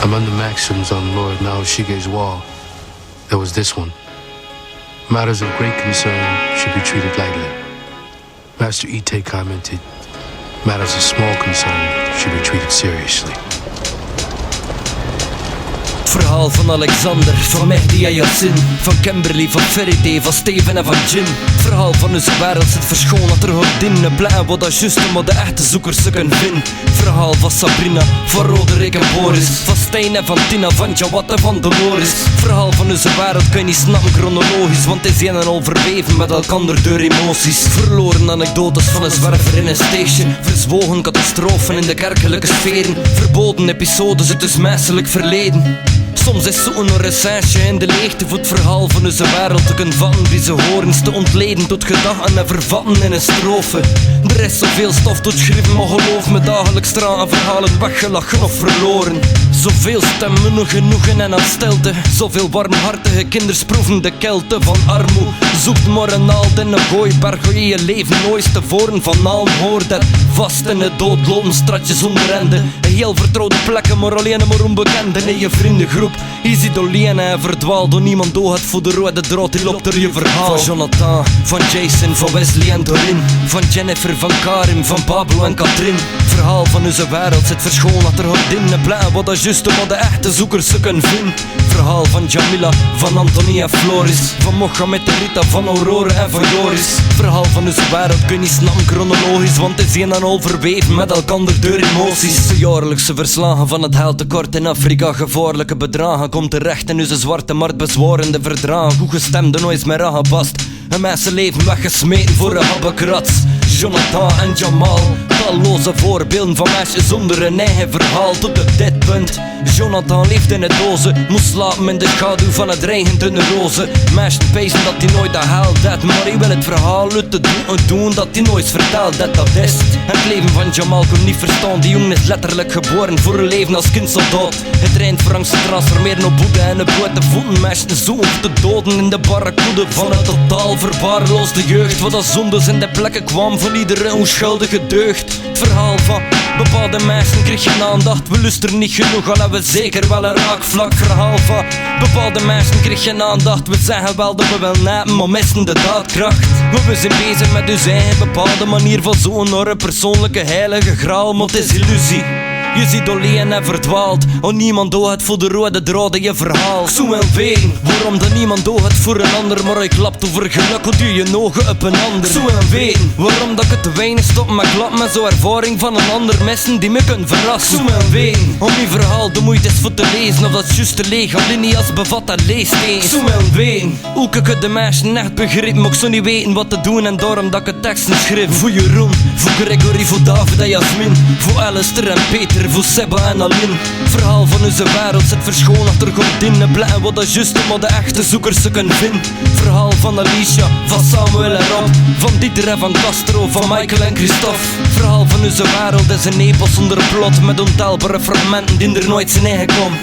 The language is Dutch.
Among the maxims on Lord Naoshige's wall, there was this one. Matters of great concern should be treated lightly. Master Ite commented, matters of small concern should be treated seriously. Het verhaal van Alexander, van Mehdi en Yassin, van Kimberly, van Faraday, van Steven en van Jim. Het verhaal van onze wereld zit verschoond dat er gordinnen plein wat dat juiste maar de echte zoekers ze kunnen vinden. Het verhaal van Sabrina, van Roderick en Boris, van Stijn en van Tina, van Jawad en van Dolores. Het verhaal van onze wereld kun je niet snappen chronologisch, want het is een en al verweven met elkander door emoties. Verloren anekdotes van een zwerver in een station, verzwogen catastrofen in de kerkelijke sferen, verboden episodes uit het menselijk verleden. Soms is zo'n recensie in de leegte voor het verhaal van onze wereld te kunnen vatten die ze horen, te ontleden tot gedachten en vervatten in een strofe. Er is zoveel stof tot schrijven, maar geloof me dagelijks straan verhalen weggelachen of verloren. Zoveel stemmen genoegen en aan stilte, zoveel warmhartige kinders proeven de kelte van armoe. Zoekt maar een naald in een gooiberg waar je je leven nooit tevoren van allen hoort. Er vast in het doodlopen stratje zonder ende, een heel vertrouwde plekken maar alleen maar onbekenden in je vriendengroep. Je ziet alleen en verdwaald door niemand doorgaat voor de rode draad die loopt door je verhaal. Van Jonathan, van Jason, van Wesley en Dorin, van Jennifer, van Karim, van Pablo en Katrin. Het verhaal van onze wereld zit verschoond dat er gordinnen plein wat dat juiste maar de echte zoekers ze kunnen vinden. Het verhaal van Jamila, van Anthony en Floris, van Mohammed en Rita, van Aurora en van Joris. Het verhaal van onze wereld kun je niet snappen chronologisch, want het is een en al verweven met elkander door emoties. De jaarlijkse verslagen van het heiltekort in Afrika, gevaarlijke bedragen, komt terecht in onze zwarte markt bezwarende verdragen. Goed gestemde nooit meer aangepast, een mensenleven weggesmeten voor een habbekrats. Jonathan en Jamal, talloze voorbeelden van meisjes zonder een eigen verhaal tot op dit punt. Jonathan leeft in het dozen, moest slapen in de schaduw van het regent in de rozen. Meisjes pezen dat hij nooit dat haalt dat, maar hij wil het verhaal uit te doen dat hij nooit vertelt dat is. Het leven van Jamal kon niet verstaan, die jongen is letterlijk geboren voor een leven als kindsoldaat. Het traint voor angst te transformeren op boete en op blote voeten. Meisjes zo te doden in de barracude van een totaal verwaarloosde jeugd, wat als zondes in de plekken kwam van iedere onschuldige deugd. Het verhaal van bepaalde mensen kreeg geen aandacht, we luisteren niet genoeg, al hebben we zeker wel een raakvlak. Verhaal van bepaalde mensen kreeg geen aandacht, we zeggen wel dat we wel napen, maar missen de daadkracht. We zijn bezig met onze eigen bepaalde manier van zo'n enorme persoonlijke heilige graal, maar het is illusie. Je ziet alleen en verdwaald, en niemand doet voor de rode draad in je verhaal. Ik zou wel weten waarom dat niemand doet voor een ander, maar ik klapt over geluk, hoe duw je ogen op een ander. Ik zou wel weten waarom dat ik het te weinig stop met klap met zo'n ervaring van een ander missen die me kunnen verrassen. Ik zou wel weten om je verhaal de moeite is voor te lezen, of dat juist te lege alinea's bevat en leest eens. Ik zou wel weten hoe ik het de meisjes echt begreep, maar ik zou niet weten wat te doen en daarom dat ik het teksten schreef. Voor Jeroen, voor Gregory, voor David en Jasmin, voor Alistair en Peter, voor Seba en Aline. Het verhaal van onze wereld zit verschoond achter gordinnen plein wat dat juiste maar de echte zoekers ze kunnen vinden. Het verhaal van Alicia, van Samuel en Rob, van Dieter en van Castro, van Michael en Christophe. Het verhaal van onze wereld is een epos zonder plot met ontelbare fragmenten die er nooit zijn eigen komen.